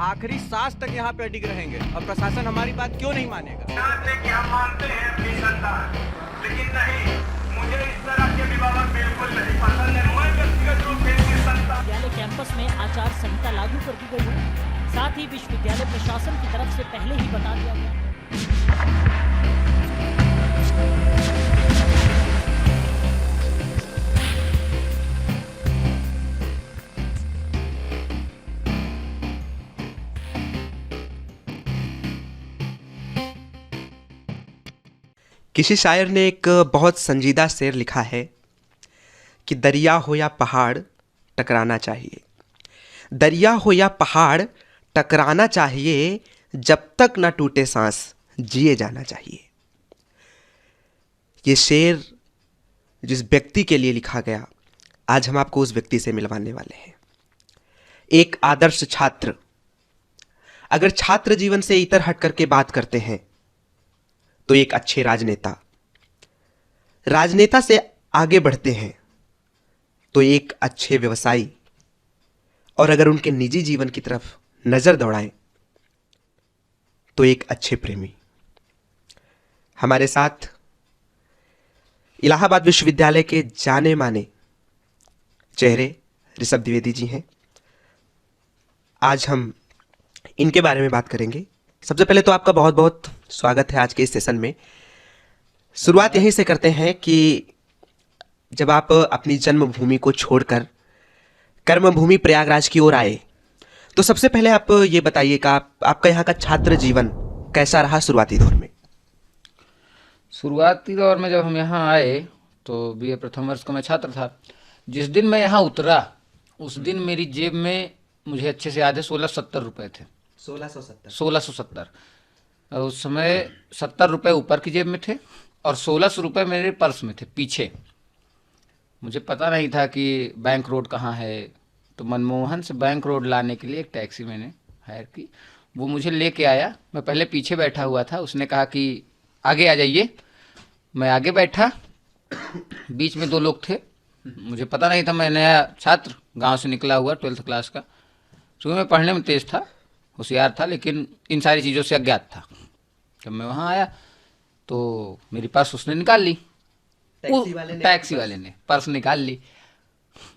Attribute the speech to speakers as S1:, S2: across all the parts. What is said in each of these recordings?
S1: आखिरी सांस तक यहाँ पे अडिग रहेंगे और प्रशासन हमारी बात क्यों नहीं मानेगा।
S2: कि हम मानते हैं अपनी संतान, लेकिन नहीं, मुझे इस तरह के अभिभावक बिल्कुल नहीं पसंद है। मैं व्यक्तिगत रूप से अपनी संतान
S3: विद्यालय कैंपस में आचार संहिता लागू कर दी गई है। साथ ही विश्वविद्यालय प्रशासन की तरफ से पहले ही बता दिया गया।
S4: किसी शायर ने एक बहुत संजीदा शेर लिखा है कि दरिया हो या पहाड़ टकराना चाहिए, दरिया हो या पहाड़ टकराना चाहिए, जब तक ना टूटे सांस जिए जाना चाहिए। ये शेर जिस व्यक्ति के लिए लिखा गया, आज हम आपको उस व्यक्ति से मिलवाने वाले हैं। एक आदर्श छात्र। अगर छात्र जीवन से इतर हट करके बात करते हैं तो एक अच्छे राजनेता, राजनेता से आगे बढ़ते हैं तो एक अच्छे व्यवसायी, और अगर उनके निजी जीवन की तरफ नजर दौड़ाएं तो एक अच्छे प्रेमी। हमारे साथ इलाहाबाद विश्वविद्यालय के जाने माने चेहरे ऋषभ द्विवेदी जी हैं। आज हम इनके बारे में बात करेंगे। सबसे पहले तो आपका बहुत बहुत स्वागत है आज के इस सेशन में। शुरुआत यहीं से करते हैं कि जब आप अपनी जन्मभूमि को छोड़कर कर्मभूमि प्रयागराज की ओर आए, तो सबसे पहले आप ये बताइएगा आपका यहाँ का छात्र जीवन कैसा रहा शुरुआती दौर में?
S5: शुरुआती दौर में जब हम यहाँ आए तो बीए प्रथम वर्ष का मैं छात्र था। जिस दिन मैं यहाँ उतरा उस दिन मेरी जेब में, मुझे अच्छे से याद है, 1670 रुपये थे। 1670। उस समय 70 रुपये ऊपर की जेब में थे और 1600 रुपये मेरे पर्स में थे पीछे। मुझे पता नहीं था कि बैंक रोड कहाँ है, तो मनमोहन से बैंक रोड लाने के लिए एक टैक्सी मैंने हायर की। वो मुझे लेके आया, मैं पहले पीछे बैठा हुआ था। उसने कहा कि आगे आ जाइए। मैं आगे बैठा, बीच में दो लोग थे। मुझे पता नहीं था, मैं नया छात्र, गांव से निकला हुआ 12th क्लास का। क्योंकि मैं पढ़ने में तेज था, होशियार था, लेकिन इन सारी चीज़ों से अज्ञात था। जब मैं वहाँ आया तो मेरी पर्स उसने निकाल ली। टैक्सी वाले ने पर्स निकाल ली।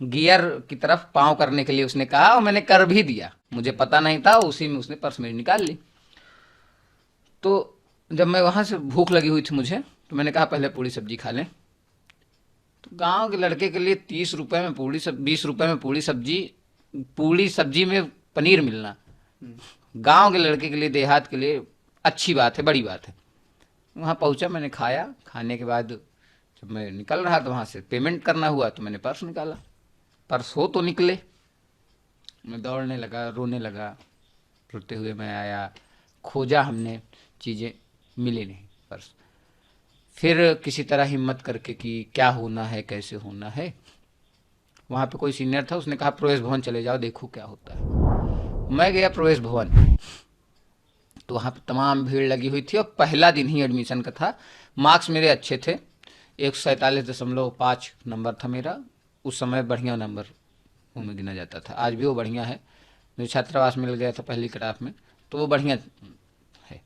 S5: गियर की तरफ पाँव करने के लिए उसने कहा और मैंने कर भी दिया। मुझे पता नहीं था, उसी में उसने पर्स मेरी निकाल ली। तो जब मैं वहाँ से, भूख लगी हुई थी मुझे, तो मैंने कहा पहले पूड़ी सब्जी खा लें। तो गांव के लड़के के लिए 30 रुपये में पूड़ी, 20 रुपये में पूड़ी सब्जी में पनीर मिलना गांव के लड़के के लिए, देहात के लिए अच्छी बात है, बड़ी बात है। वहाँ पहुँचा, मैंने खाया। खाने के बाद जब मैं निकल रहा तो वहाँ से पेमेंट करना हुआ, तो मैंने पर्स निकाला। पर्स हो तो निकले। मैं दौड़ने लगा, रोने लगा। रोते हुए मैं आया, खोजा हमने, चीज़ें मिली नहीं, पर्स। फिर किसी तरह हिम्मत करके कि क्या होना है, कैसे होना है। वहाँ पे कोई सीनियर था, उसने कहा प्रवेश भवन चले जाओ, देखो क्या होता है। मैं गया प्रवेश भवन, तो वहाँ पे तमाम भीड़ लगी हुई थी और पहला दिन ही एडमिशन का था। मार्क्स मेरे अच्छे थे, 147.5 नंबर था मेरा। उस समय बढ़िया नंबर में गिना जाता था, आज भी वो बढ़िया है। मुझे छात्रावास मिल गया था पहली क्लास में, तो वो बढ़िया है।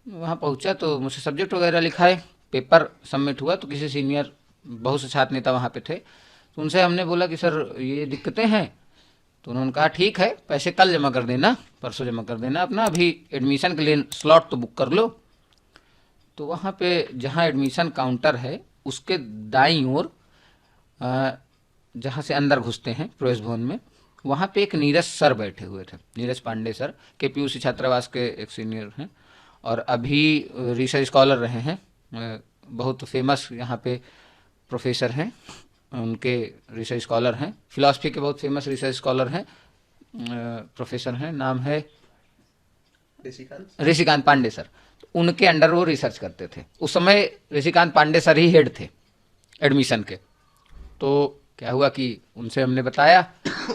S5: वहाँ पहुँचा तो मुझसे सब्जेक्ट वगैरह लिखाए, पेपर सबमिट हुआ। तो किसी सीनियर, बहुत से छात्र नेता वहाँ पे थे, तो उनसे हमने बोला कि सर ये दिक्कतें हैं। तो उन्होंने कहा ठीक है, पैसे कल जमा कर देना, परसों जमा कर देना अपना, अभी एडमिशन के लिए स्लॉट तो बुक कर लो। तो वहाँ पे जहाँ एडमिशन काउंटर है उसके दाईं ओर, जहाँ से अंदर घुसते हैं प्रवेश भवन में, वहाँ पे एक नीरज सर बैठे हुए थे। नीरज पांडे सर KPUC छात्रावास के एक सीनियर हैं और अभी रिसर्च स्कॉलर रहे हैं। बहुत फेमस यहाँ पे प्रोफेसर हैं, उनके रिसर्च स्कॉलर हैं। फिलॉसफी के बहुत फेमस रिसर्च स्कॉलर हैं, प्रोफेसर हैं, नाम है ऋषिकांत पांडे सर। उनके अंडर वो रिसर्च करते थे। उस समय ऋषिकांत पांडे सर ही हेड थे एडमिशन के। तो क्या हुआ कि उनसे हमने बताया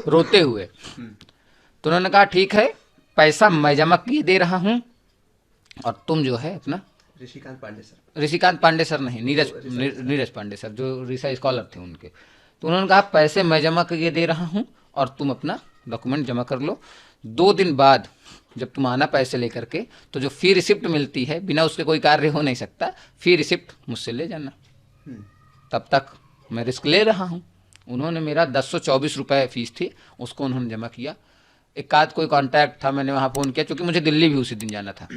S5: रोते हुए, तो उन्होंने कहा ठीक है, पैसा मैं जमा किए दे रहा हूँ और तुम जो है अपना। ऋषिकांत पांडे सर नहीं, नीरज पांडे सर जो रिसर्च स्कॉलर थे उनके। तो उन्होंने कहा पैसे मैं जमा करके दे रहा हूँ और तुम अपना डॉक्यूमेंट जमा कर लो, 2 दिन बाद जब तुम आना पैसे लेकर के, तो जो फी रिसिप्ट मिलती है, बिना उसके कोई कार्य हो नहीं सकता, फी रिसिप्ट मुझसे ले जाना। तब तक मैं रिस्क ले रहा हूँ। उन्होंने मेरा 1024 रुपये फीस थी, उसको उन्होंने जमा किया। एक आध कोई कांटेक्ट था, मैंने वहाँ फ़ोन किया, क्योंकि मुझे दिल्ली भी उसी दिन जाना था।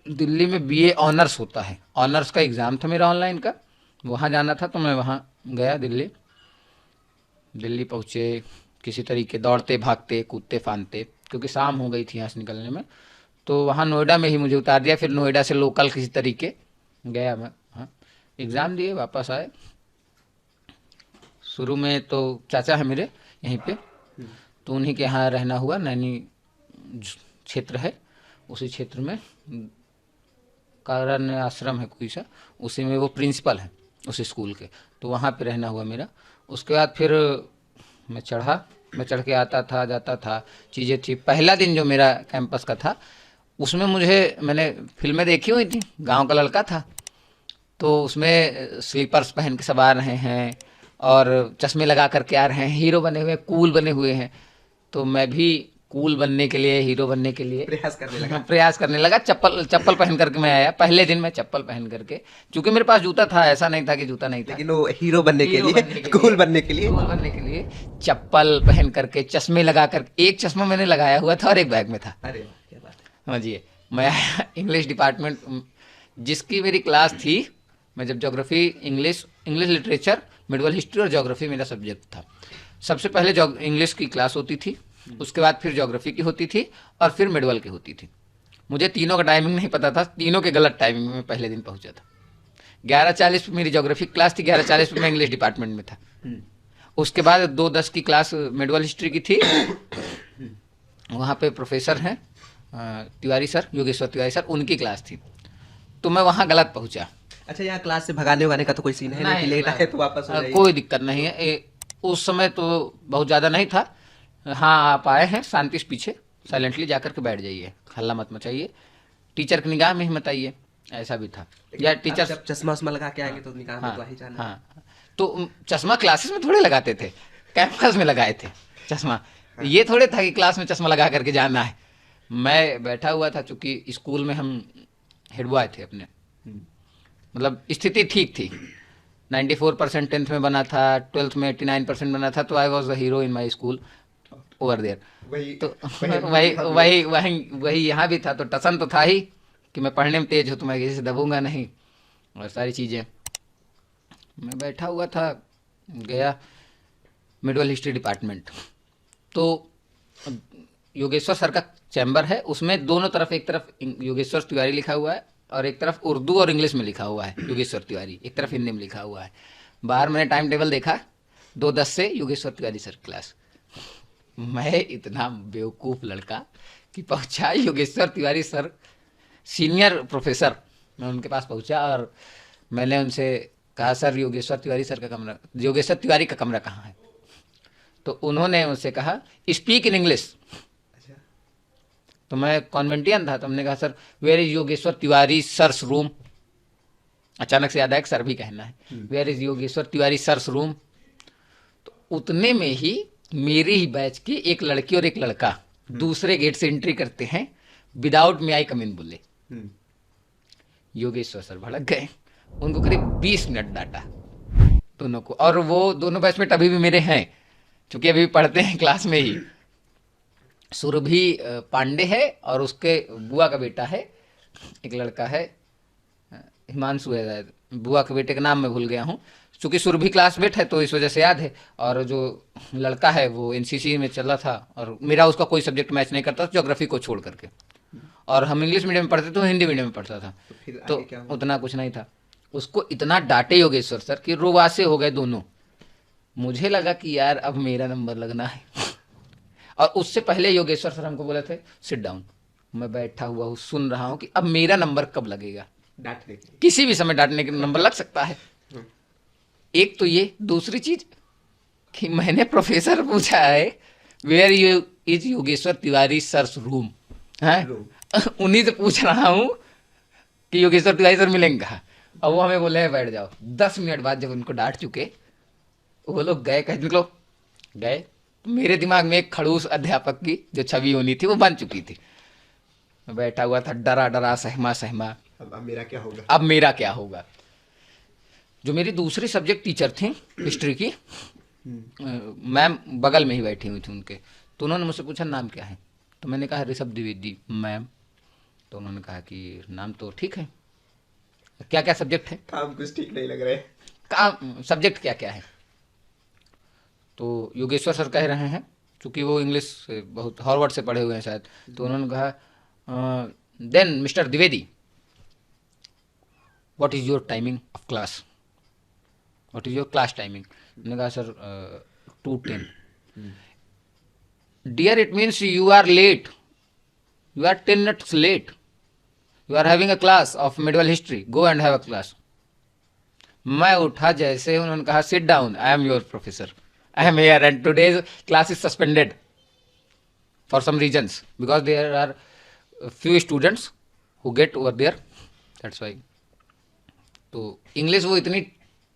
S5: दिल्ली में बीए ऑनर्स होता है, ऑनर्स का एग्ज़ाम था मेरा ऑनलाइन का, वहाँ जाना था। तो मैं वहाँ गया, दिल्ली पहुँचे, किसी तरीके दौड़ते भागते कूदते फांदते, क्योंकि शाम हो गई थी यहाँ से निकलने में। तो वहाँ नोएडा में ही मुझे उतार दिया। फिर नोएडा से लोकल किसी तरीके गया मैं, हाँ, एग्ज़ाम दिए, वापस आए। शुरू में तो चाचा है मेरे यहीं पे, तो उन्हीं के यहाँ रहना हुआ। नैनी क्षेत्र है, उसी क्षेत्र में कारण आश्रम है कोई सा, उसी में वो प्रिंसिपल है उस स्कूल के, तो वहाँ पे रहना हुआ मेरा। उसके बाद फिर मैं चढ़ के आता था, जाता था, चीज़ें थी। पहला दिन जो मेरा कैंपस का था, उसमें मैंने फिल्में देखी हुई थी, गांव का लड़का था, तो उसमें स्लीपर्स पहन के सब आ रहे हैं और चश्मे लगा करके आ रहे हैं, हीरो बने हुए, कूल बने हुए हैं। तो मैं भी कूल बनने के लिए, हीरो बनने के लिए प्रयास करने लगा। चप्पल पहन करके मैं आया। पहले दिन मैं चप्पल पहन करके, क्योंकि मेरे पास जूता था, ऐसा नहीं था कि जूता नहीं था,
S4: लेकिन वो हीरो बनने के लिए, कूल बनने के लिए
S5: चप्पल पहन करके, चश्मे लगा कर। एक चश्मा मैंने लगाया हुआ था और एक बैग में था।
S4: अरे क्या बात है।
S5: हाँ जी, मैं इंग्लिश डिपार्टमेंट, जिसकी मेरी क्लास थी, मैं जब geography, English literature, medieval history और ज्योग्राफी मेरा सब्जेक्ट था। सबसे पहले इंग्लिश की क्लास होती थी, उसके बाद फिर ज्योग्राफी की होती थी और फिर मिडवल की होती थी। मुझे तीनों का टाइमिंग नहीं पता था, तीनों के गलत टाइमिंग में पहले दिन पहुंचा था। 11:40 पे मेरी ज्योग्राफी क्लास थी, 11:40 पे मैं इंग्लिश डिपार्टमेंट में था। उसके बाद 2:10 की क्लास मिडवल हिस्ट्री की थी। वहाँ पे प्रोफेसर हैं तिवारी सर, योगेश्वर तिवारी सर, उनकी क्लास थी, तो मैं वहाँ गलत पहुँचा।
S4: अच्छा, यहाँ क्लास से भगाने वगाने का तो कोई सीन है नहीं, लेट आए तो वापस हो जाइए?
S5: कोई दिक्कत नहीं है। उस समय तो बहुत ज़्यादा नहीं था। हाँ, आप आए हैं, शांति से पीछे साइलेंटली जाकर के बैठ जाइए, हल्ला मत मचाइए, टीचर की निगाह में ही मत आइए, ऐसा भी था। या टीचर
S4: जब चश्मा उस्मा लगा के आएंगे तो निगाह में तो आ ही जाना।
S5: हाँ, तो चश्मा क्लासेस में थोड़े लगाते थे, कैंपस में लगाए थे चश्मा। ये थोड़े था कि क्लास में चश्मा लगा करके जाना है। मैं बैठा हुआ था, चूँकि स्कूल में हम हेड बॉय थे अपने, मतलब स्थिति ठीक थी। 94% 10th में बना था, 12th में 89% बना था, तो I was the hero in my school over there. तो वही यहाँ भी था। तो टसन तो था ही कि मैं पढ़ने में तेज हूँ, तो मैं किसी से दबूंगा नहीं, और सारी चीज़ें। मैं बैठा हुआ था, गया मिडवल हिस्ट्री डिपार्टमेंट, तो योगेश्वर सर का चैम्बर है, उसमें दोनों तरफ, एक तरफ योगेश्वर तिवारी लिखा हुआ है और एक तरफ उर्दू और इंग्लिश में लिखा हुआ है योगेश्वर तिवारी, एक तरफ हिंदी में लिखा हुआ है। बाहर मैंने टाइम टेबल देखा, 2:10 से योगेश्वर तिवारी सर क्लास। मैं इतना बेवकूफ़ लड़का कि पहुंचा Yogeshwar Tiwari sir, senior professor, मैं उनके पास पहुंचा और मैंने उनसे कहा, सर योगेश्वर तिवारी सर का कमरा, योगेश्वर तिवारी का कमरा कहाँ है? तो उन्होंने मुझसे कहा, स्पीक इन इंग्लिश। तो मैं कॉन्वेंटियन था, तो हमने कहा, sir where is Yogeshwar Tiwari sir's room. अचानक से याद आया कि सर भी कहना है, where is Yogeshwar Tiwari sir's room. तो उतने में ही मेरे ही बैच की एक लड़की और एक लड़का दूसरे गेट से एंट्री करते हैं, विदाउट मे आई कम इन बोले। योगेश्वर सर भड़क गए, उनको करीब 20 मिनट डांटा दोनों को, और वो दोनों बैचमेट अभी भी मेरे हैं, क्योंकि अभी पढ़ते हैं क्लास में ही। सुरभि पांडे है और उसके बुआ का बेटा है, एक लड़का है हिमांशु है, बुआ के बेटे का नाम मैं भूल गया हूँ, चूँकि सुरभि क्लासमेट है तो इस वजह से याद है। और जो लड़का है वो एनसीसी में चला था, और मेरा उसका कोई सब्जेक्ट मैच नहीं करता, ज्योग्राफी को छोड़ करके, और हम इंग्लिश मीडियम में पढ़ते थे, हिंदी मीडियम में पढ़ता था, तो उतना कुछ नहीं था। उसको इतना डांटे योगेश्वर सर कि रोवासे हो गए दोनों। मुझे लगा कि यार अब मेरा नंबर लगना है, और उससे पहले योगेश्वर सर हमको बोले थे सिट डाउन। मैं बैठा हुआ हूँ, सुन रहा हूँ कि अब मेरा नंबर कब लगेगा,
S4: डांटने
S5: किसी भी समय डांटने का नंबर लग सकता है। एक तो ये, दूसरी चीज कि मैंने प्रोफेसर पूछा है where you is Yogeshwar Tiwari sir's room है, उन्हीं से पूछ रहा हूँ कि योगेश्वर तिवारी सर मिलेंगे कहाँ, और वो हमें बोले बैठ जाओ। 10 मिनट बाद जब उनको डांट चुके, वो लोग गए, कहे निकलो, गए तो मेरे दिमाग में एक खड़ूस अध्यापक की जो छवि होनी थी वो बन चुकी थी। मैं बैठा हुआ था डरा डरा सहमा सहमा,
S4: अब मेरा क्या होगा,
S5: अब मेरा क्या होगा। जो मेरी दूसरी सब्जेक्ट टीचर थी हिस्ट्री की, मैम बगल में ही बैठी हुई थी उनके, तो उन्होंने मुझसे पूछा नाम क्या है, तो मैंने कहा ऋषभ द्विवेदी मैम। तो उन्होंने कहा कि नाम तो ठीक है, क्या क्या सब्जेक्ट है,
S4: काम कुछ ठीक नहीं लग रहा है,
S5: काम सब्जेक्ट क्या क्या है। तो योगेश्वर सर कह रहे हैं, चूँकि वो इंग्लिश से बहुत हार्वर्ड से पढ़े हुए हैं शायद, तो उन्होंने कहा then mister Dwivedi what is your timing of class, what is your class timing. मैंने कहा sir 2:10। Dear it means you are late, you are 10 minutes late, you are having a class of medieval history, go and have a class. मैं उठा जैसे उन्होंने कहा sit down, I am your professor, I am here and today's class is suspended for some reasons because there are few students who get over there, that's why. तो English वो इतनी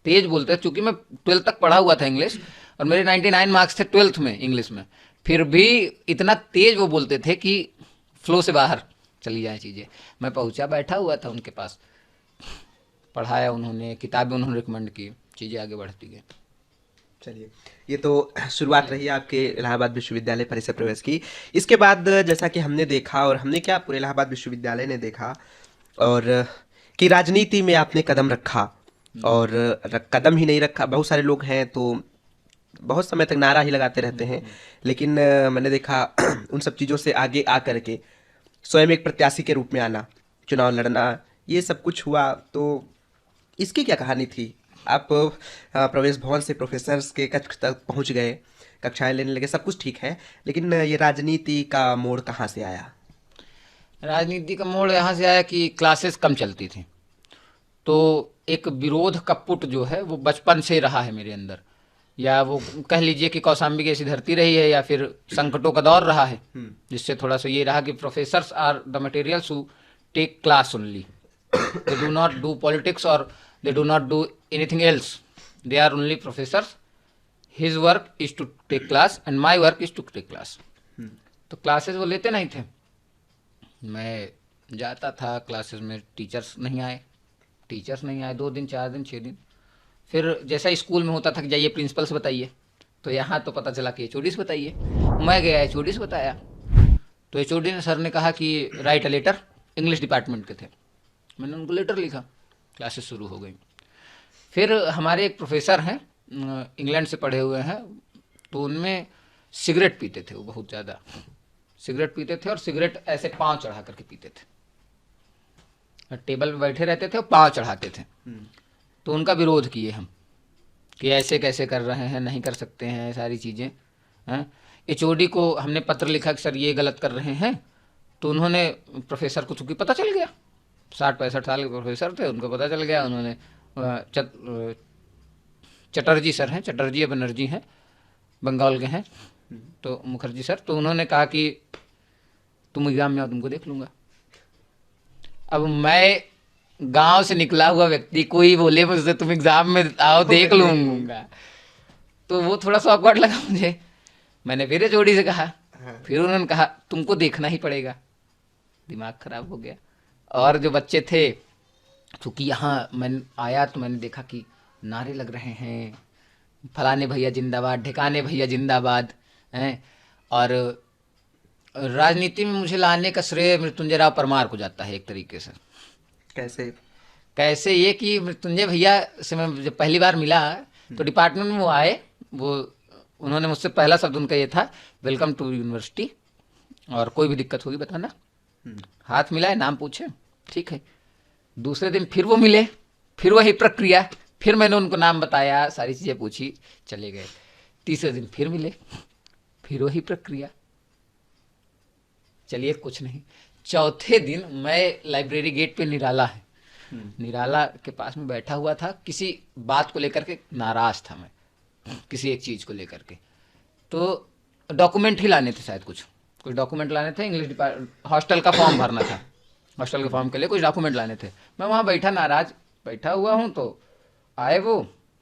S5: तेज बोलते हैं, चूंकि मैं 12th तक पढ़ा हुआ था इंग्लिश और मेरे 99 मार्क्स थे 12th में इंग्लिश में, फिर भी इतना तेज वो बोलते थे कि फ्लो से बाहर चली जाए चीज़ें। मैं पहुंचा, बैठा हुआ था उनके पास, पढ़ाया उन्होंने, किताबें उन्होंने रिकमेंड की, चीज़ें आगे बढ़ती गई।
S4: चलिए, ये तो शुरुआत रही आपके इलाहाबाद विश्वविद्यालय परिसर प्रवेश की। इसके बाद जैसा कि हमने देखा, और हमने क्या पूरे इलाहाबाद विश्वविद्यालय ने देखा, और कि राजनीति में आपने कदम रखा, और कदम ही नहीं रखा, बहुत सारे लोग हैं तो बहुत समय तक नारा ही लगाते रहते हैं, लेकिन मैंने देखा उन सब चीज़ों से आगे आ करके स्वयं एक प्रत्याशी के रूप में आना, चुनाव लड़ना, ये सब कुछ हुआ। तो इसकी क्या कहानी थी? आप प्रवेश भवन से प्रोफेसर्स के कक्ष तक पहुंच गए, कक्षाएं लेने लगे, सब कुछ ठीक है, लेकिन ये राजनीति का मोड़ कहाँ से आया?
S5: राजनीति का मोड़ यहाँ से आया कि क्लासेस कम चलती थी, तो एक विरोध का पुट जो है वो बचपन से रहा है मेरे अंदर, या वो कह लीजिए कि कौशाम्बी की ऐसी धरती रही है, या फिर संकटों का दौर रहा है, जिससे थोड़ा सा ये रहा कि professors are the materials who take class only, they do not do politics और they do not do anything else, they are only professors, his work is to take class and my work is to take class। तो classes वो लेते नहीं थे, मैं जाता था classes में, टीचर्स नहीं आए 2 दिन 4 दिन 6 दिन, फिर जैसा स्कूल में होता था कि जाइए प्रिंसिपल से बताइए, तो यहाँ तो पता चला कि HOD से बताइए। मैं गया HOD से बताया, तो HOD ने सर ने कहा कि write a letter, English department के थे, मैंने उनको लेटर लिखा, क्लासेस शुरू हो गई। फिर हमारे एक प्रोफेसर हैं, इंग्लैंड से पढ़े हुए हैं, तो उनमें सिगरेट पीते थे, वो बहुत ज़्यादा सिगरेट पीते थे, और सिगरेट ऐसे पाँव चढ़ा करके पीते थे, टेबल पर बैठे रहते थे और पाँव चढ़ाते थे। तो उनका विरोध किए हम कि ऐसे कैसे कर रहे हैं, नहीं कर सकते हैं सारी चीज़ें हैं। HOD को हमने पत्र लिखा कि सर ये गलत कर रहे हैं, तो उन्होंने प्रोफेसर को चूँकि पता चल गया, 60-65 साल के प्रोफेसर थे, उनको पता चल गया, उन्होंने चटर्जी सर हैं, चटर्जी बनर्जी हैं, बंगाल के हैं, तो मुखर्जी सर, तो उन्होंने कहा कि तुम एग्ज़ाम में आओ, तुमको देख लूँगा। अब मैं गांव से निकला हुआ व्यक्ति, कोई बोले मुझसे तुम एग्ज़ाम में आओ देख लूँगा, तो वो थोड़ा सा ऑकवर्ड लगा मुझे। मैंने फिर HOD से कहा, फिर उन्होंने कहा तुमको देखना ही पड़ेगा। दिमाग खराब हो गया। और जो बच्चे थे, चूँकि यहाँ मैं आया तो मैंने देखा कि नारे लग रहे हैं, फलाने भैया जिंदाबाद, ढिकाने भैया जिंदाबाद हैं, और राजनीति में मुझे लाने का श्रेय मृत्युंजय राव परमार को जाता है एक तरीके से। कैसे ये कि मृत्युंजय भैया से मैं जब पहली बार मिला तो डिपार्टमेंट में वो आए, वो उन्होंने मुझसे पहला शब्द उनका ये था, वेलकम टू यूनिवर्सिटी, और कोई भी दिक्कत होगी बताना। हाथ मिलाए, नाम पूछे, ठीक है। दूसरे दिन फिर वो मिले, फिर वही प्रक्रिया, फिर मैंने उनको नाम बताया, सारी चीज़ें पूछी, चले गए। तीसरे दिन फिर मिले, फिर वही प्रक्रिया, चलिए कुछ नहीं। चौथे दिन मैं लाइब्रेरी गेट पे निराला है, निराला के पास में बैठा हुआ था, किसी बात को लेकर के नाराज था मैं, किसी एक चीज़ को लेकर के। तो डॉक्यूमेंट ही लाने थे, शायद कुछ डॉक्यूमेंट लाने थे, इंग्लिश डिपार्टमेंट, हॉस्टल का फॉर्म भरना था, हॉस्टल के फॉर्म के लिए कुछ डॉक्यूमेंट लाने थे। मैं वहाँ बैठा, नाराज बैठा हुआ हूँ, तो आए वो,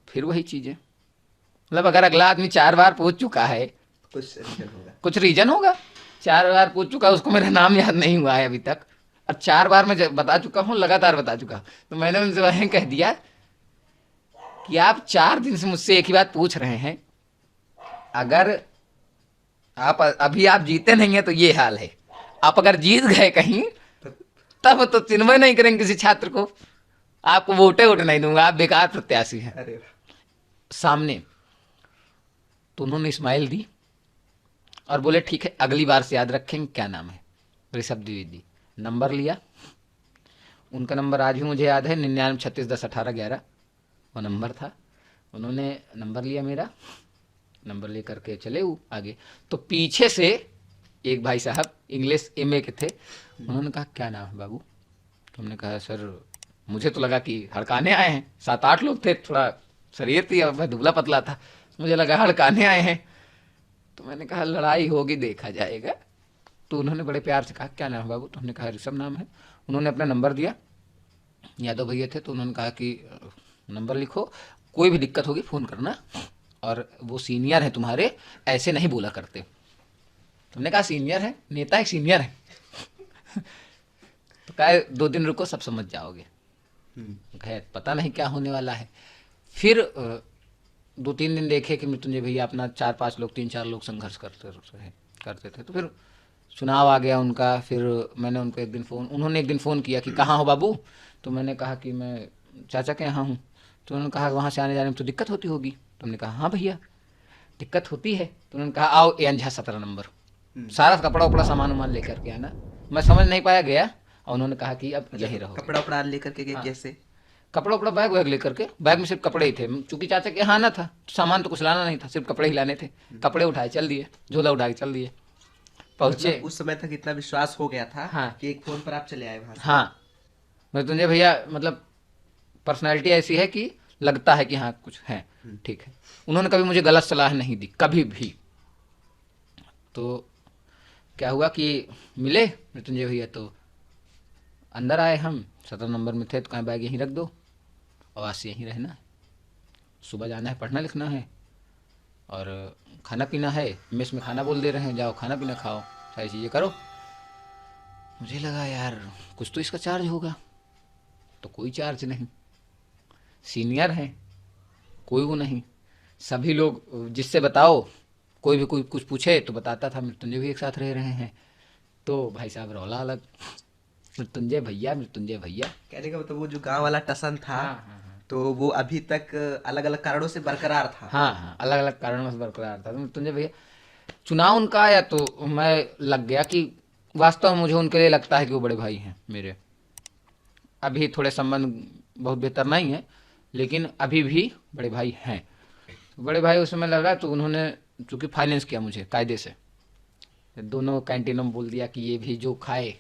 S5: फिर वही चीज़ें। मतलब अगर अगला आदमी 4 बार पूछ चुका है कुछ रीजन होगा। 4 बार पूछ चुका, उसको मेरा नाम याद नहीं हुआ है अभी तक, और 4 बार मैं बता चुका हूँ, लगातार बता चुका। तो मैंने उनसे वहीं कह दिया कि आप 4 दिन से मुझसे एक ही बात पूछ रहे हैं, अगर आप अभी आप जीते नहीं है तो ये हाल है, आप अगर जीत गए कहीं तब तो चिन्मय नहीं करेंगे किसी छात्र को, आपको वोटे नहीं दूंगा, आप बेकार प्रत्याशी हैं। सामने तो उन्होंने स्माइल दी और बोले ठीक है, अगली बार से याद रखेंगे क्या नाम है, ऋषभ द्विवेदी। नंबर लिया, उनका नंबर आज भी मुझे याद है, 9936101811 वो नंबर था। उन्होंने नंबर लिया मेरा, नंबर ले करके चले वो आगे। तो पीछे से एक भाई साहब इंग्लिश MA के थे, उन्होंने कहा क्या नाम है बाबू? तो हमने कहा सर, मुझे तो लगा कि हड़काने आए हैं, 7-8 लोग थे, थोड़ा शरीर थी, मैं दुबला पतला था, मुझे लगा हड़काने आए हैं। तो मैंने कहा लड़ाई होगी देखा जाएगा। तो उन्होंने बड़े प्यार से कहा क्या नाम है बाबू? तो हमने कहा ऋषभ नाम है। उन्होंने अपना नंबर दिया, यादव भैया थे, तो उन्होंने कहा कि नंबर लिखो, कोई भी दिक्कत होगी फ़ोन करना, और वो सीनियर है तुम्हारे, ऐसे नहीं बोला करते। तुमने कहा सीनियर है, नेता एक सीनियर है। तो कहा 2 दिन रुको, सब समझ जाओगे। खैर पता नहीं क्या होने वाला है। फिर 2-3 दिन देखे कि मृत्युंजय भैया अपना 4-5 लोग 3-4 लोग संघर्ष करते थे। तो फिर चुनाव आ गया उनका। फिर मैंने उनको उन्होंने एक दिन फ़ोन किया कि कहाँ हो बाबू? तो मैंने कहा कि मैं चाचा के यहाँ हूँ। तो उन्होंने कहा वहाँ से आने जाने में तो दिक्कत होती होगी। तो हमने कहा हाँ भैया दिक्कत होती है। तो उन्होंने कहा आओ एंझा 17 नंबर, सारा कपड़ा उपड़ा सामान वामान लेकर के आना। मैं समझ नहीं पाया, गया, और उन्होंने कहा कि अब यहीं रहो।
S4: कपड़ा उपड़ा लेकर के
S5: हाँ।
S4: कैसे?
S5: कपड़ा उपड़ा बैग वैग लेकर के, बैग में सिर्फ कपड़े ही थे, चूंकि चाचा के यहाँ आना था, सामान तो कुछ लाना नहीं था, सिर्फ कपड़े ही लाने थे। कपड़े उठाए चल दिए, झोला उठा के चल दिए, पहुंचे।
S4: मतलब उस समय तक इतना विश्वास हो गया था
S5: हाँ।
S4: कि एक फोन पर आप चले आए वहां से।
S5: हाँ, मृत्युंजय भैया मतलब पर्सनालिटी ऐसी है कि लगता है कि हाँ कुछ है, ठीक है। उन्होंने कभी मुझे गलत सलाह नहीं दी, कभी भी। तो क्या हुआ कि मिले मृत्युंजय भैया, तो अंदर आए हम, 17 नंबर में थे। तो कहा बैग यहीं रख दो और आज से यहीं रहना है, सुबह जाना है, पढ़ना लिखना है और खाना पीना है, मेस में खाना बोल दे रहे हैं, जाओ खाना पीना खाओ, सारी चीज़ें करो। मुझे लगा यार कुछ तो इसका चार्ज होगा, तो कोई चार्ज नहीं, सीनियर हैं, कोई वो नहीं। सभी लोग जिससे बताओ, कोई भी कोई कुछ पूछे तो बताता था मृत्युंजय भी एक साथ रह रहे हैं। तो भाई साहब रौला अलग, मृत्युंजय भैया मृत्युंजय भैया।
S4: कहने का मतलब वो जो गांव वाला टसन था,
S5: हाँ।
S4: तो वो अभी तक अलग अलग कारणों से बरकरार था।
S5: हाँ, अलग अलग कारणों से बरकरार था। तो मृत्युंजय भैया चुनाव उनका आया तो मैं लग गया कि वास्तव में मुझे उनके लिए लगता है कि वो बड़े भाई हैं मेरे। अभी थोड़े संबंध बहुत बेहतर नहीं है, लेकिन अभी भी बड़े भाई हैं। बड़े भाई उस समय लगा, तो उन्होंने चूँकि फाइनेंस किया मुझे कायदे से, दोनों कैंटीनों में बोल दिया कि ये भी जो खाए।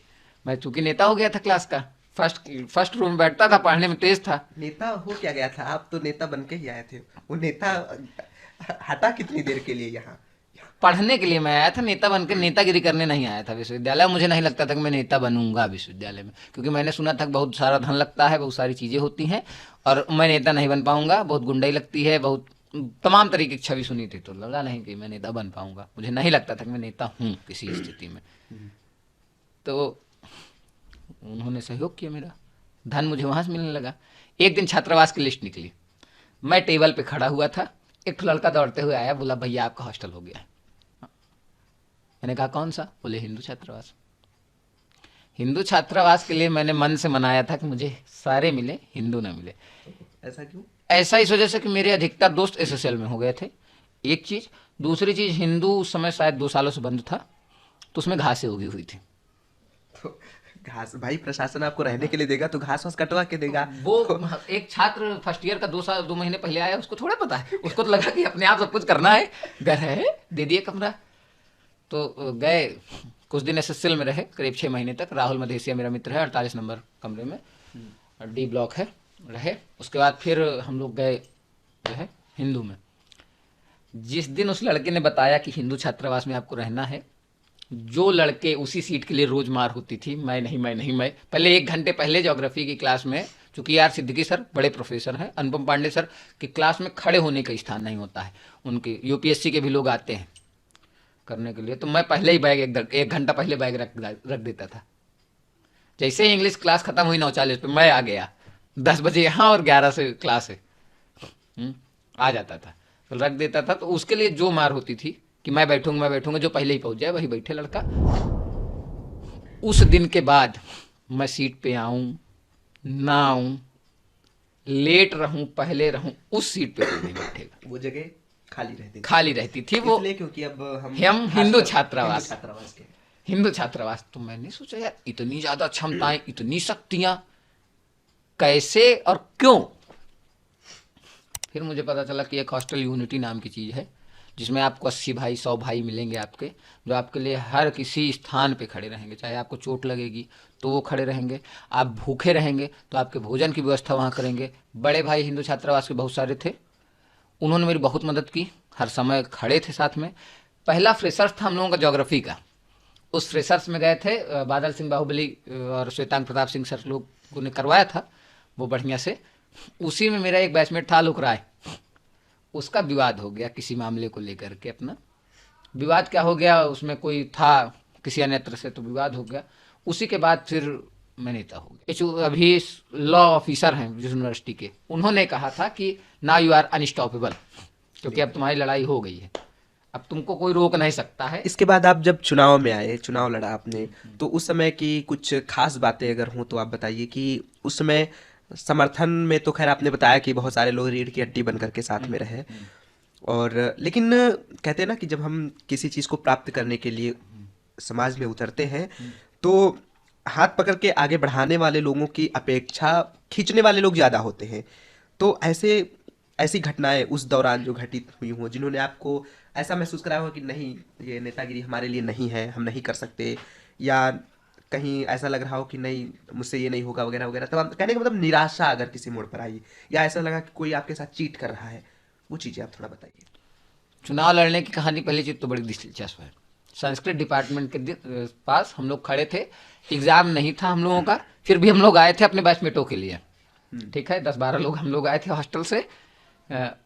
S5: मैं चूँकि नेता हो गया था क्लास का, फर्स्ट रूम में बैठता था, पढ़ने में तेज था।
S4: नेता हो क्या गया था? आप तो नेता बन के ही आए थे। वो नेता हटा कितनी देर के लिए यहाँ?
S5: पढ़ने के लिए मैं आया था, नेता बनकर नेतागिरी करने नहीं आया था विश्वविद्यालय। मुझे नहीं लगता था कि मैं नेता बनूंगा विश्वविद्यालय में, क्योंकि मैंने सुना था कि बहुत सारा धन लगता है, बहुत सारी चीज़ें होती हैं, और मैं नेता नहीं बन पाऊंगा, बहुत गुंडाई लगती है, बहुत तमाम तरीके की छवि सुनी थी। तो लगा नहीं कि मैं नेता बन पाऊंगा, मुझे नहीं लगता था कि मैं नेता हूँ किसी स्थिति में। तो उन्होंने सहयोग किया मेरा, धन मुझे वहाँ से मिलने लगा। एक दिन छात्रावास की लिस्ट निकली, मैं टेबल पे खड़ा हुआ था, एक लड़का दौड़ते हुए आया, बोला भैया आपका हॉस्टल हो गया है। मैंने कहा कौन सा? बोले हिंदू छात्रावास। हिंदू छात्रावास के लिए मैंने मन से मनाया था कि मुझे सारे मिले, हिंदू ना मिले।
S4: ऐसा क्यों?
S5: ऐसा इस वजह से कि मेरे अधिकतर दोस्त SSL में हो गए थे, एक चीज़। दूसरी चीज़, हिंदू उस समय शायद 2 सालों से बंद था, तो उसमें घासें उगी हुई थी।
S4: तो घास भाई प्रशासन आपको रहने के लिए देगा तो घास वास कटवा के देगा।
S5: वो एक छात्र फर्स्ट ईयर का 2 महीने पहले आया, उसको थोड़ा पता है, उसको तो लगा कि अपने आप सब कुछ करना है, घर है, दे दिए कमरा। तो गए, कुछ दिन SSL में रहे, करीब 6 महीने तक। राहुल मधेसिया मेरा मित्र है, 48 नंबर कमरे में, D ब्लॉक है, रहे। उसके बाद फिर हम लोग गए जो है हिंदू में। जिस दिन उस लड़के ने बताया कि हिंदू छात्रावास में आपको रहना है, जो लड़के उसी सीट के लिए रोज मार होती थी, मैं पहले 1 घंटे पहले ज्योग्राफी की क्लास में, चूंकि यार सिद्दीकी सर बड़े प्रोफेसर हैं, अनुपम पांडे सर की क्लास में खड़े होने का स्थान नहीं होता है, उनके UPSC के भी लोग आते हैं, करने के लिए, तो मैं पहले ही बैग एक घंटा पहले बैग रख देता था। जैसे ही इंग्लिश क्लास खत्म हुई 9:40 पे मैं आ गया, 10 बजे यहाँ और 11 से क्लास है, आ जाता था तो रख देता था। तो उसके लिए जो मार होती थी कि मैं बैठूंगा, जो पहले ही पहुंच जाए वही बैठे लड़का। उस दिन के बाद मैं सीट पे आऊं ना आऊं, लेट रहूं पहले रहूं, उस सीट पे कोई नहीं बैठेगा।
S4: वो जगह
S5: खाली रहती थी वो,
S4: इसलिए क्योंकि अब हम
S5: हिंदू छात्रावास
S4: के
S5: हिंदू छात्रावास। तो मैंने सोचा यार इतनी ज्यादा क्षमताएं, इतनी शक्तियां, कैसे और क्यों। फिर मुझे पता चला कि एक हॉस्टल यूनिटी नाम की चीज़ है, जिसमें आपको 80 भाई 100 भाई मिलेंगे आपके, जो आपके लिए हर किसी स्थान पे खड़े रहेंगे। चाहे आपको चोट लगेगी तो वो खड़े रहेंगे, आप भूखे रहेंगे तो आपके भोजन की व्यवस्था वहाँ करेंगे। बड़े भाई हिंदू छात्रावास के बहुत सारे थे, उन्होंने मेरी बहुत मदद की, हर समय खड़े थे साथ में। पहला फ्रेशर्स था हम लोगों का ज्योग्राफी का। उस फ्रेशर्स में गए थे, बादल सिंह बाहुबली और श्वेतांग प्रताप सिंह सर लोगों ने करवाया था वो बढ़िया से। उसी में मेरा एक बैचमेट था आलोक राय, उसका विवाद हो गया किसी मामले को लेकर के। अपना विवाद क्या हो गया, उसमें कोई था किसी अन्यत्र से, तो विवाद हो गया। उसी के बाद फिर मैं नेता हो गया। जो अभी लॉ ऑफिसर हैं यूनिवर्सिटी के, उन्होंने कहा था कि नाउ यू आर अनस्टॉपेबल, क्योंकि अब तुम्हारी लड़ाई हो गई है, अब तुमको कोई रोक नहीं सकता है।
S4: इसके बाद आप जब चुनाव में आए, चुनाव लड़ा आपने, तो उस समय की कुछ खास बातें अगर हों तो आप बताइए कि उस समय समर्थन में तो खैर आपने बताया कि बहुत सारे लोग रीढ़ की हड्डी बन करके साथ में रहे, और लेकिन कहते हैं ना कि जब हम किसी चीज़ को प्राप्त करने के लिए समाज में उतरते हैं तो हाथ पकड़ के आगे बढ़ाने वाले लोगों की अपेक्षा खींचने वाले लोग ज़्यादा होते हैं। तो ऐसी घटनाएं उस दौरान जो घटित हुई हों, जिन्होंने आपको ऐसा महसूस कराया हो कि नहीं ये नेतागिरी हमारे लिए नहीं है, हम नहीं कर सकते, या कहीं ऐसा लग रहा हो कि नहीं मुझसे ये नहीं होगा वगैरह वगैरह, तब कहने का मतलब निराशा अगर किसी मोड़ पर आई, या ऐसा लगा कि कोई आपके साथ चीट कर रहा है, वो चीज़ें आप थोड़ा बताइए।
S5: चुनाव लड़ने की कहानी, पहली चीज़ तो बड़ी दिलचस्प है। संस्कृत डिपार्टमेंट के पास हम लोग खड़े थे, एग्ज़ाम नहीं था हम लोगों का, फिर भी हम लोग आए थे अपने बैचमेटों के लिए, ठीक है, 10-12 लोग हम लोग आए थे हॉस्टल से,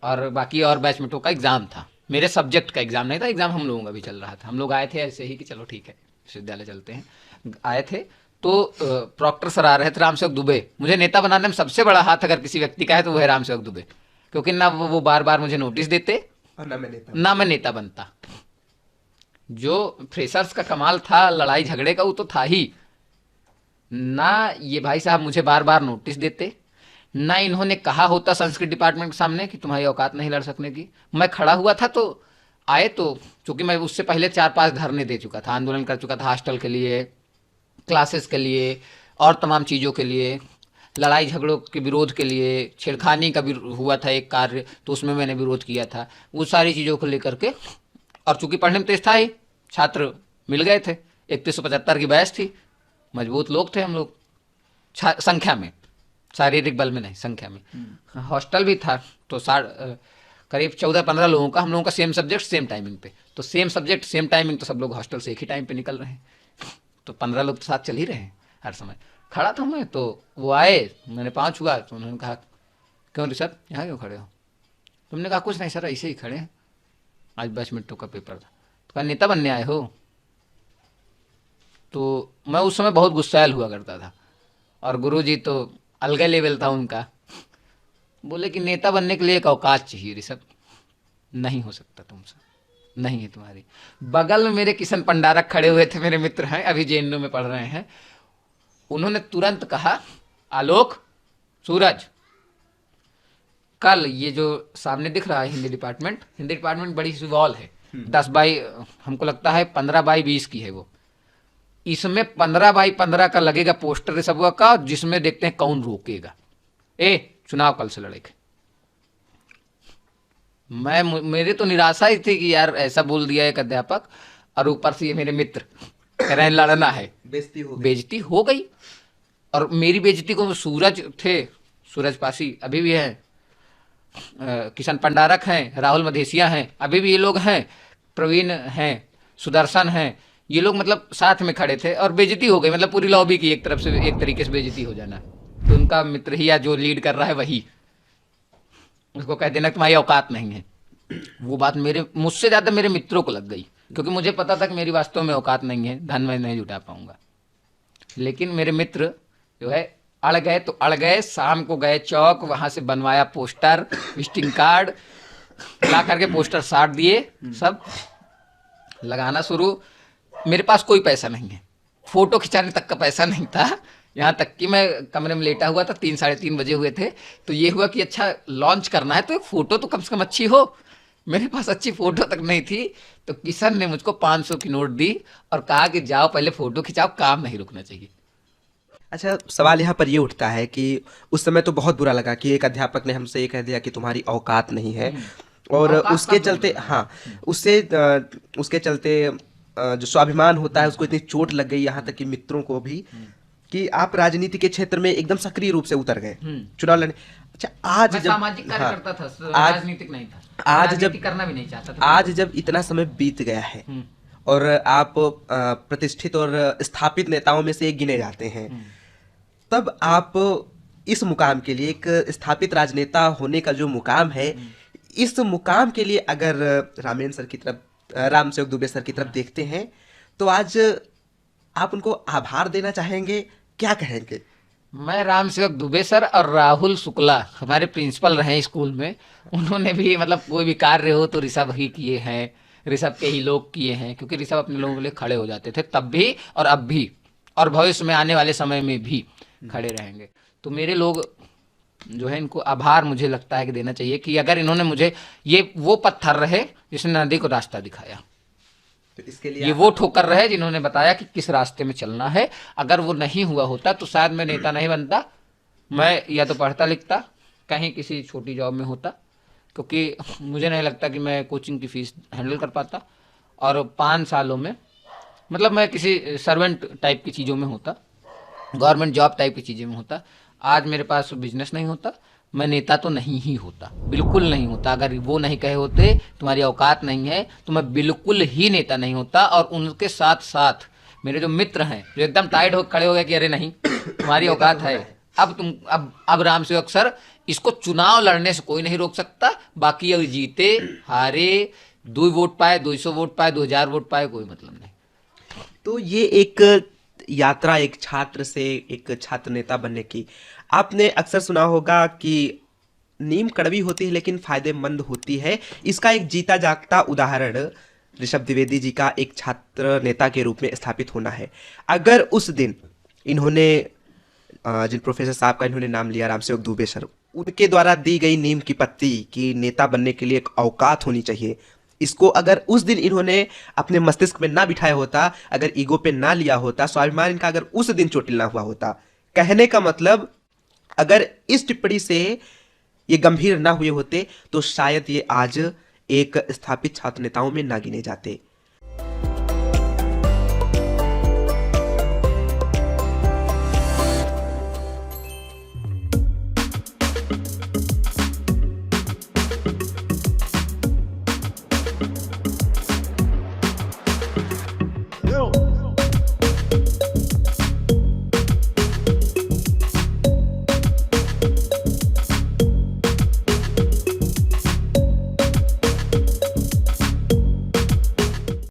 S5: और बाकी और बैचमेटों का एग्ज़ाम था। मेरे सब्जेक्ट का एग्ज़ाम नहीं था, एग्ज़ाम हम लोगों का भी चल रहा था। हम लोग आए थे ऐसे ही कि चलो ठीक है विश्वविद्यालय चलते हैं, आए थे। तो प्रॉक्टर सर आ रहे थे, रामसेवक दुबे। मुझे नेता बनाने में सबसे बड़ा हाथ अगर किसी व्यक्ति का है तो वो है रामसेवक दुबे, क्योंकि ना वो बार बार मुझे नोटिस देते
S4: और
S5: ना मैं नेता बनता। जो फ्रेशर्स का कमाल था लड़ाई झगड़े का, वो तो था ही ना। ये भाई साहब मुझे बार बार नोटिस देते, ना इन्होंने कहा होता संस्कृत डिपार्टमेंट के सामने कि तुम्हारी औकात नहीं लड़ सकने की। मैं खड़ा हुआ था तो आए, तो चूंकि मैं उससे पहले 4-5 धरने दे चुका था, आंदोलन कर चुका था हॉस्टल के लिए, क्लासेस के लिए और तमाम चीज़ों के लिए, लड़ाई झगड़ों के विरोध के लिए, छेड़खानी का भी हुआ था एक कार्य, तो उसमें मैंने विरोध किया था, वो सारी चीज़ों को लेकर के। और चूंकि पढ़ने में तेज था ही, छात्र मिल गए थे, 3175 की बैच थी, मजबूत लोग थे हम लोग संख्या में, शारीरिक बल में नहीं, संख्या में। हॉस्टल भी था तो करीब 14-15 लोगों का, हम लोगों का सेम सब्जेक्ट सेम टाइमिंग पे, तो सेम सब्जेक्ट सेम टाइमिंग, तो सब लोग हॉस्टल से एक ही टाइम पे निकल रहे हैं, तो 15 लोग तो साथ चल ही रहे हैं हर समय। खड़ा था मैं, तो वो आए, मैंने पाँव छुआ, तो उन्होंने कहा क्यों ऋषभ यहाँ क्यों खड़े हो? तुमने कहा कुछ नहीं सर, ऐसे ही खड़े हैं, आज बैचमेटों का पेपर था। तो कहा नेता बनने आए हो? तो मैं उस समय बहुत गुस्सैल हुआ करता था, और गुरुजी तो अलग लेवल था उनका, बोले कि नेता बनने के लिए एक औकात चाहिए ऋषभ, नहीं हो सकता तुमसे, नहीं है तुम्हारी। बगल में मेरे किशन पंडारक खड़े हुए थे, मेरे मित्र हैं, अभी जेएनयू में पढ़ रहे हैं। उन्होंने तुरंत कहा आलोक, सूरज, कल ये जो सामने दिख रहा है हिंदी डिपार्टमेंट बड़ी सी वॉल है, 10 बाई हमको लगता है 15 बाई 20 की है वो, इसमें 15 बाई 15 का लगेगा पोस्टर सब का, जिसमें देखते हैं कौन रोकेगा। चुनाव कल से लड़ेंगे। मेरे तो निराशा ही थी कि यार ऐसा बोल दिया एक अध्यापक, और ऊपर से ये मेरे मित्र कह रहे हैं लड़ना है, बेइज्जती हो गई। और मेरी बेइज्जती को सूरज थे, सूरज पासी अभी भी हैं, किशन पंडारक हैं, राहुल मधेसिया हैं, अभी भी ये लोग हैं, प्रवीण हैं, सुदर्शन हैं, ये लोग मतलब साथ में खड़े थे, और बेइज्जती हो गई, मतलब पूरी लॉबी की एक तरफ से एक तरीके से बेइज्जती हो जाना। तो उनका मित्र ही या जो लीड कर रहा है वही, उसको कह देना तुम्हारी औकात नहीं है। वो बात मुझसे ज़्यादा मेरे मित्रों को लग गई, क्योंकि मुझे पता था कि मेरी वास्तव में औकात नहीं है, धन मैं नहीं जुटा पाऊंगा। लेकिन मेरे मित्र जो है अड़ गए तो अड़ गए। शाम को गए चौक, वहां से बनवाया पोस्टर, विजिटिंग कार्ड ला करके पोस्टर साट दिए, सब लगाना शुरू। मेरे पास कोई पैसा नहीं है, फोटो खिंचाने तक का पैसा नहीं था। यहाँ तक कि मैं कमरे में लेटा हुआ था, 3 साढ़े 3 बजे हुए थे। तो ये हुआ कि अच्छा लॉन्च करना है तो एक फ़ोटो तो कम से कम अच्छी हो। मेरे पास अच्छी फ़ोटो तक नहीं थी। तो किशन ने मुझको 500 की नोट दी और कहा कि जाओ पहले फ़ोटो खिंचाओ, काम नहीं रुकना चाहिए।
S4: अच्छा, सवाल यहाँ पर ये उठता है कि उस समय तो बहुत बुरा लगा कि एक अध्यापक ने हमसे ये कह दिया कि तुम्हारी औकात नहीं है, और उसके चलते उसके चलते जो स्वाभिमान होता है उसको इतनी चोट लग गई, यहाँ तक कि मित्रों को भी, कि आप राजनीति के क्षेत्र में एकदम सक्रिय रूप से उतर गए चुनाव लड़ने। अच्छा, आज
S5: मैं
S4: जब
S5: सामाजिक कार्यकर्ता था,
S4: आज
S5: राजनीतिक नहीं था,
S4: आज
S5: राजनीति
S4: जब
S5: करना भी नहीं चाहता था।
S4: आज जब इतना समय बीत गया है और आप प्रतिष्ठित और स्थापित नेताओं में से एक गिने जाते हैं, तब आप इस मुकाम के लिए, एक स्थापित राजनेता होने का जो मुकाम है, इस मुकाम के लिए अगर रामेन सर की तरफ, रामसेवक दुबे सर की तरफ देखते हैं, तो आज आप उनको आभार देना चाहेंगे, क्या कहेंगे?
S5: मैं रामसेवक दुबे सर और राहुल शुक्ला हमारे प्रिंसिपल रहे स्कूल में, उन्होंने भी मतलब कोई भी कार्य हो तो ऋषभ ही किए हैं, ऋषभ के ही लोग किए हैं, क्योंकि ऋषभ अपने लोगों के लिए खड़े हो जाते थे तब भी और अब भी, और भविष्य में आने वाले समय में भी खड़े रहेंगे। तो मेरे लोग जो है, इनको आभार मुझे लगता है कि देना चाहिए कि अगर इन्होंने मुझे, ये वो पत्थर रहे जिसने नदी को रास्ता दिखाया,
S4: तो इसके लिए
S5: ये वो ठोकर रहे जिन्होंने बताया कि किस रास्ते में चलना है। अगर वो नहीं हुआ होता तो शायद मैं नेता नहीं बनता, मैं या तो पढ़ता लिखता, कहीं किसी छोटी जॉब में होता, क्योंकि मुझे नहीं लगता कि मैं कोचिंग की फीस हैंडल कर पाता। और 5 सालों में मतलब मैं किसी सर्वेंट टाइप की चीज़ों में होता, गवर्नमेंट जॉब टाइप की चीज़ों में होता। आज मेरे पास बिजनेस नहीं होता, मैं नेता तो नहीं ही होता, बिल्कुल नहीं होता। अगर वो नहीं कहे होते तुम्हारी औकात नहीं है, तो मैं बिल्कुल ही नेता नहीं होता। और उनके साथ साथ मेरे जो मित्र हैं, जो एकदम टाइट हो खड़े हो गए कि अरे नहीं तुम्हारी औकात है, अब रामसेवक सर, इसको चुनाव लड़ने से कोई नहीं रोक सकता। बाकी अगर जीते हारे, 2 वोट पाए, 200 वोट पाए, 2000 वोट पाए, कोई मतलब नहीं।
S4: तो ये एक यात्रा, एक छात्र से एक छात्र नेता बनने की, आपने अक्सर सुना होगा कि नीम कड़वी होती है लेकिन फायदेमंद होती है। इसका एक जीता जागता उदाहरण ऋषभ द्विवेदी जी का एक छात्र नेता के रूप में स्थापित होना है। अगर उस दिन इन्होंने, जिन प्रोफेसर साहब का इन्होंने नाम लिया, रामसेवक दुबे सर, उनके द्वारा दी गई नीम की पत्ती कि नेता बनने के लिए एक औकात होनी चाहिए, इसको अगर उस दिन इन्होंने अपने मस्तिष्क में ना बिठाया होता, अगर ईगो पे ना लिया होता, स्वाभिमान इनका अगर उस दिन चोटिल ना हुआ होता, कहने का मतलब अगर इस टिप्पणी से ये गंभीर ना हुए होते, तो शायद ये आज एक स्थापित छात्र नेताओं में ना गिने जाते।